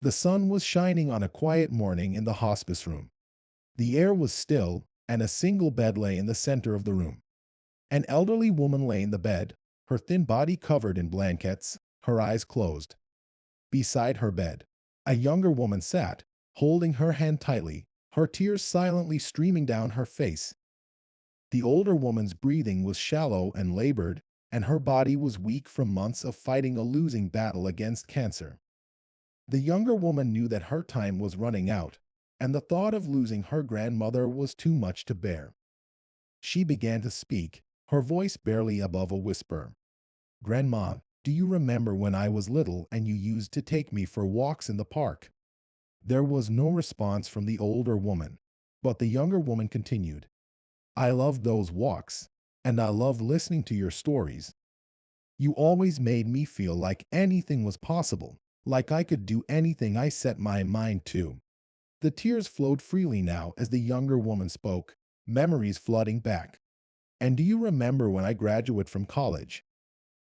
The sun was shining on a quiet morning in the hospice room. The air was still, and a single bed lay in the center of the room. An elderly woman lay in the bed, her thin body covered in blankets, her eyes closed. Beside her bed, a younger woman sat, holding her hand tightly, her tears silently streaming down her face. The older woman's breathing was shallow and labored, and her body was weak from months of fighting a losing battle against cancer. The younger woman knew that her time was running out, and the thought of losing her grandmother was too much to bear. She began to speak, her voice barely above a whisper. "Grandma, do you remember when I was little and you used to take me for walks in the park?" There was no response from the older woman, but the younger woman continued, "I loved those walks, and I loved listening to your stories. You always made me feel like anything was possible, like I could do anything I set my mind to." The tears flowed freely now as the younger woman spoke, memories flooding back. "And do you remember when I graduated from college?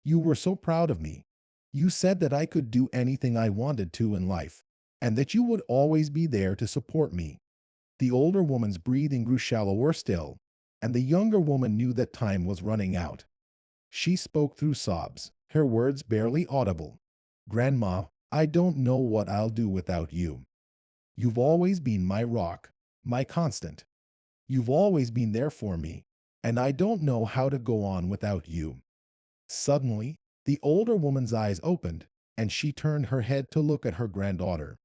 You were so proud of me. You said that I could do anything I wanted to in life, and that you would always be there to support me." The older woman's breathing grew shallower still, and the younger woman knew that time was running out. She spoke through sobs, her words barely audible. "Grandma, I don't know what I'll do without you. You've always been my rock, my constant. You've always been there for me, and I don't know how to go on without you." Suddenly, the older woman's eyes opened, and she turned her head to look at her granddaughter.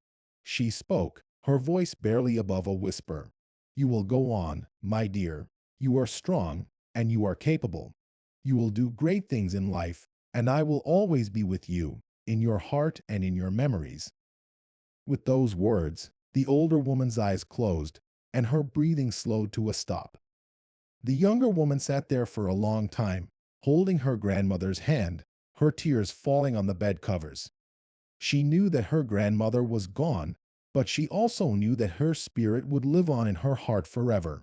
She spoke, her voice barely above a whisper. "You will go on, my dear. You are strong, and you are capable. You will do great things in life, and I will always be with you, in your heart and in your memories." With those words, the older woman's eyes closed, and her breathing slowed to a stop. The younger woman sat there for a long time, holding her grandmother's hand, her tears falling on the bed covers. She knew that her grandmother was gone, but she also knew that her spirit would live on in her heart forever.